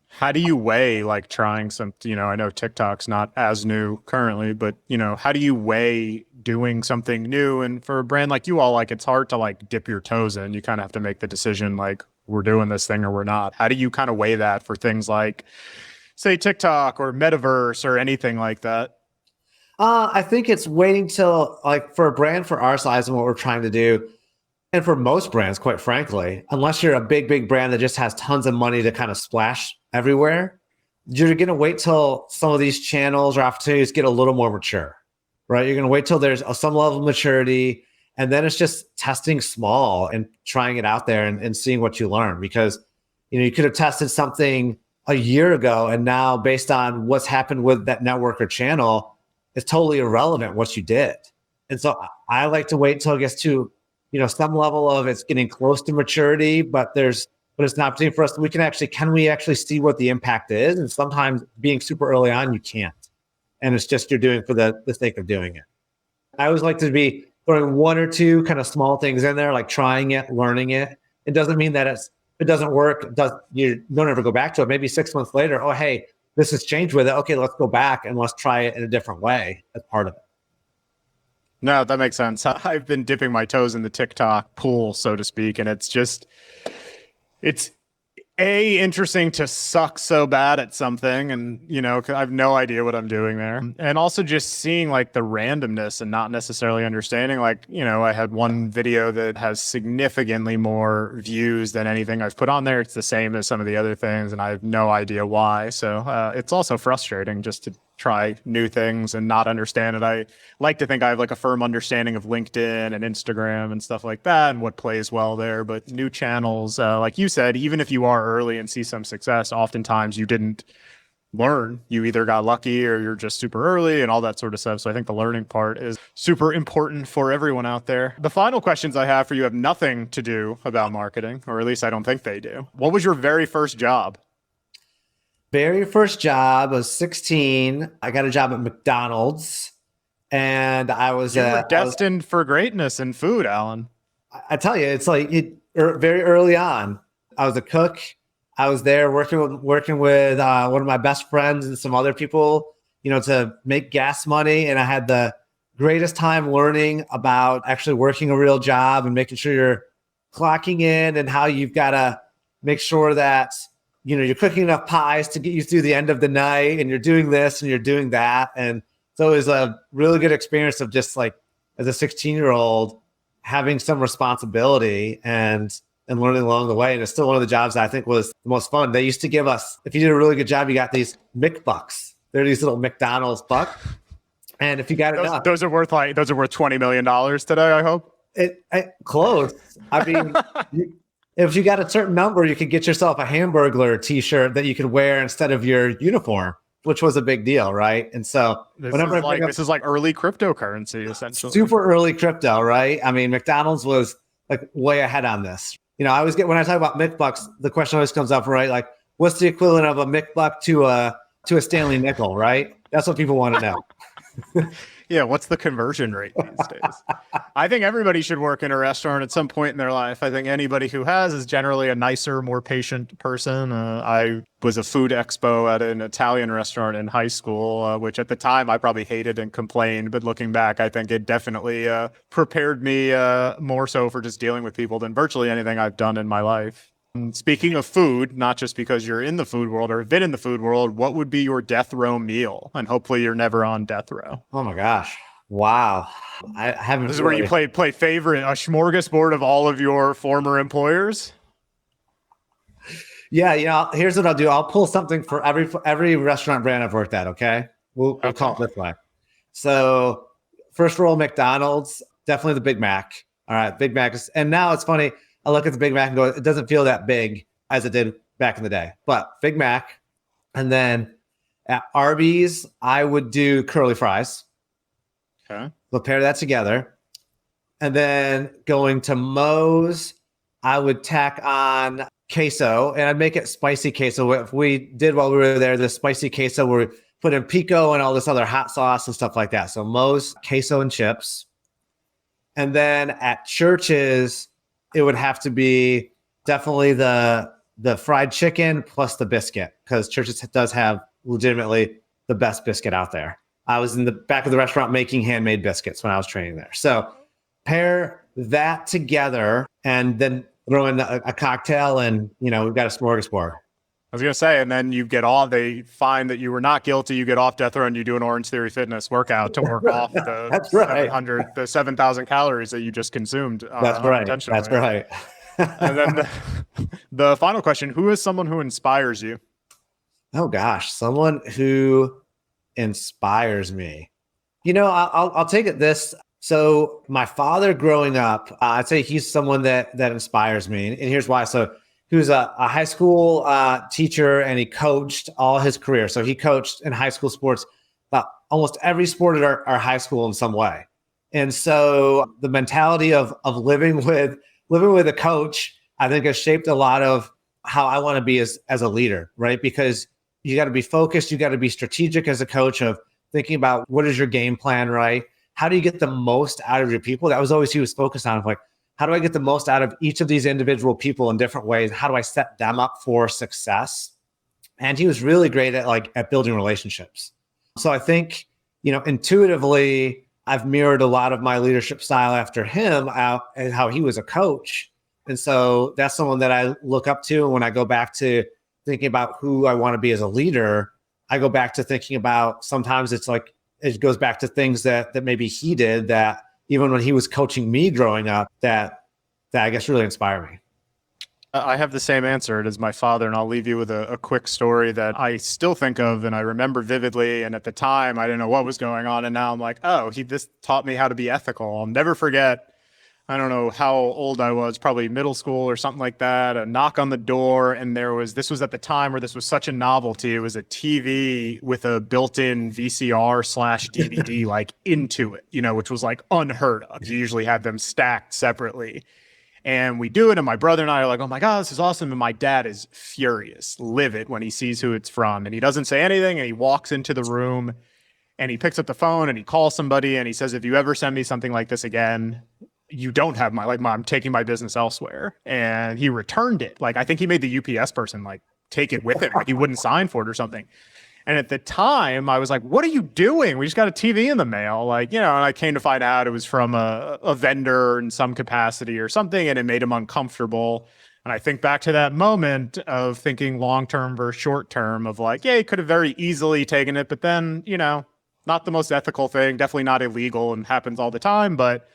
How do you weigh like trying some, I know TikTok's not as new currently, but how do you weigh doing something new? And for a brand like you all, like it's hard to like dip your toes in. You kind of have to make the decision like we're doing this thing or we're not. How do you kind of weigh that for things like say TikTok or metaverse or anything like that? I think it's waiting till like for a brand for our size and what we're trying to do. And for most brands, quite frankly, unless you're a big brand that just has tons of money to kind of splash everywhere, you're going to wait till some of these channels or opportunities get a little more mature, right? You're going to wait till there's some level of maturity, and then it's just testing small and trying it out there and seeing what you learn. Because, you could have tested something a year ago, and now based on what's happened with that network or channel, it's totally irrelevant what you did. And so I like to wait till it gets to some level of it's getting close to maturity, but it's an opportunity for us. Can we actually see what the impact is? And sometimes being super early on, you can't. And it's just, you're doing for the sake of doing it. I always like to be throwing one or two kind of small things in there, like trying it, learning it. It doesn't mean that if it doesn't work, you don't ever go back to it. Maybe 6 months later, oh, hey, this has changed with it. Okay, let's go back and let's try it in a different way as part of it. No, that makes sense. I've been dipping my toes in the TikTok pool, so to speak, and it's interesting to suck so bad at something and, I have no idea what I'm doing there. And also just seeing like the randomness and not necessarily understanding, like, I had one video that has significantly more views than anything I've put on there. It's the same as some of the other things, and I have no idea why. So it's also frustrating just to try new things and not understand it. I like to think I have like a firm understanding of LinkedIn and Instagram and stuff like that and what plays well there. But new channels, like you said, even if you are early and see some success, oftentimes you didn't learn. You either got lucky or you're just super early and all that sort of stuff. So I think the learning part is super important for everyone out there. The final questions I have for you have nothing to do about marketing, or at least I don't think they do. What was your very first job? Very first job, I was 16. I got a job at McDonald's, and I was destined for greatness in food, Alan. I tell you, it's like very early on. I was a cook. I was there working with one of my best friends and some other people, to make gas money. And I had the greatest time learning about actually working a real job and making sure you're clocking in and how you've got to make sure that you're cooking enough pies to get you through the end of the night, and you're doing this and you're doing that. And so it was a really good experience of just like, as a 16-year-old, having some responsibility and learning along the way. And it's still one of the jobs that I think was the most fun. They used to give us, if you did a really good job, you got these McBucks. They're these little McDonald's bucks. And if you got enough, those are worth $20 million today, I hope. Close. I mean, if you got a certain number, you could get yourself a Hamburglar t-shirt that you could wear instead of your uniform, which was a big deal, right? And so this is like early cryptocurrency, essentially. Super early crypto, right? I mean, McDonald's was like way ahead on this. I always get, when I talk about McBucks, the question always comes up, right? Like, what's the equivalent of a McBuck to a Stanley nickel, right? That's what people want to know. Yeah, what's the conversion rate these days? I think everybody should work in a restaurant at some point in their life. I think anybody who has is generally a nicer, more patient person. I was a food expo at an Italian restaurant in high school, which at the time I probably hated and complained. But looking back, I think it definitely prepared me more so for just dealing with people than virtually anything I've done in my life. And speaking of food, not just because you're in the food world or have been in the food world, what would be your death row meal? And hopefully you're never on death row. Oh my gosh. Wow. I haven't. This is where you play favorite, a smorgasbord of all of your former employers. Yeah, here's what I'll do. I'll pull something for every restaurant brand I've worked at, okay? We'll call it this way. So first roll McDonald's, definitely the Big Mac. All right, Big Mac. And now it's funny. I look at the Big Mac and go, it doesn't feel that big as it did back in the day. But Big Mac. And then at Arby's, I would do curly fries. Okay. We'll pair that together. And then going to Moe's, I would tack on queso, and I'd make it spicy queso. If we did while we were there, the spicy queso where we put in pico and all this other hot sauce and stuff like that. So Moe's, queso and chips. And then at Church's, it would have to be definitely the fried chicken plus the biscuit, because Church's does have legitimately the best biscuit out there. I was in the back of the restaurant making handmade biscuits when I was training there. So pair that together and then throw in a cocktail and, we've got a smorgasbord. I was going to say, and then you get off, they find that you were not guilty, you get off death row and you do an Orange Theory Fitness workout to work off the That's right. 7,000 calories that you just consumed. That's right. That's right. And then the final question, who is someone who inspires you? Oh gosh, someone who inspires me. I'll take it this. So my father growing up, I'd say he's someone that inspires me. And here's why. So he was a high school teacher, and he coached all his career. So he coached in high school sports, almost every sport at our high school in some way. And so the mentality of living with a coach, I think, has shaped a lot of how I want to be as a leader, right? Because you got to be focused, you got to be strategic as a coach of thinking about what is your game plan, right? How do you get the most out of your people? That was always he was focused on, like, how do I get the most out of each of these individual people in different ways? How do I set them up for success? And he was really great at building relationships. So I think, intuitively, I've mirrored a lot of my leadership style after him out and how he was a coach. And so that's someone that I look up to. And when I go back to thinking about who I want to be as a leader, I go back to thinking about, sometimes it's like, it goes back to things that maybe he did that even when he was coaching me growing up, that I guess really inspired me. I have the same answer. It is my father, and I'll leave you with a quick story that I still think of and I remember vividly. And at the time, I didn't know what was going on. And now I'm like, oh, this taught me how to be ethical. I'll never forget, I don't know how old I was, probably middle school or something like that, a knock on the door. And this was at the time where this was such a novelty. It was a TV with a built-in VCR/DVD like into it, which was like unheard of. You usually have them stacked separately. And we do it, and my brother and I are like, oh my God, this is awesome. And my dad is furious, livid when he sees who it's from. And he doesn't say anything, and he walks into the room, and he picks up the phone, and he calls somebody, and he says, if you ever send me something like this again, you don't have I'm taking my business elsewhere. And he returned it. I think he made the UPS person take it with him. He wouldn't sign for it or something. And at the time I was like, what are you doing? We just got a TV in the mail. And I came to find out it was from a vendor in some capacity or something. And it made him uncomfortable. And I think back to that moment of thinking long-term versus short-term of he could have very easily taken it, but then, not the most ethical thing, definitely not illegal and happens all the time. But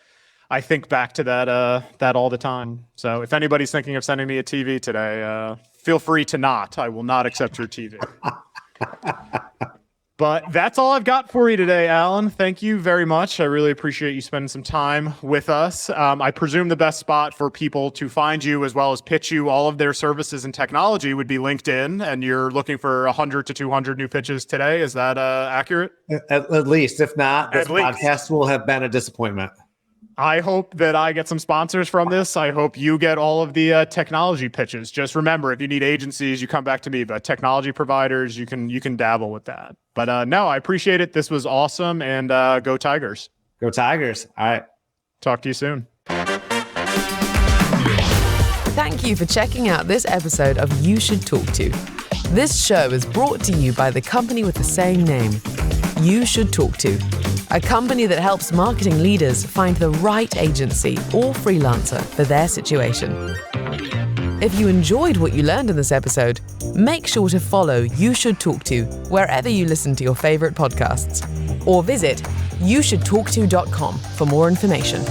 I think back to that all the time. So if anybody's thinking of sending me a TV today, feel free to not. I will not accept your TV. But that's all I've got for you today, Alan. Thank you very much. I really appreciate you spending some time with us. I presume the best spot for people to find you as well as pitch you all of their services and technology would be LinkedIn, and you're looking for 100 to 200 new pitches today. Is that accurate? At least. If not, this podcast will have been a disappointment. I hope that I get some sponsors from this. I hope you get all of the technology pitches. Just remember, if you need agencies, you come back to me. But technology providers, you can dabble with that. But no, I appreciate it. This was awesome. And go Tigers. Go Tigers. All right. Talk to you soon. Thank you for checking out this episode of You Should Talk To. This show is brought to you by the company with the same name, You Should Talk To, a company that helps marketing leaders find the right agency or freelancer for their situation. If you enjoyed what you learned in this episode, make sure to follow You Should Talk To wherever you listen to your favorite podcasts, or visit YouShouldTalkTo.com for more information.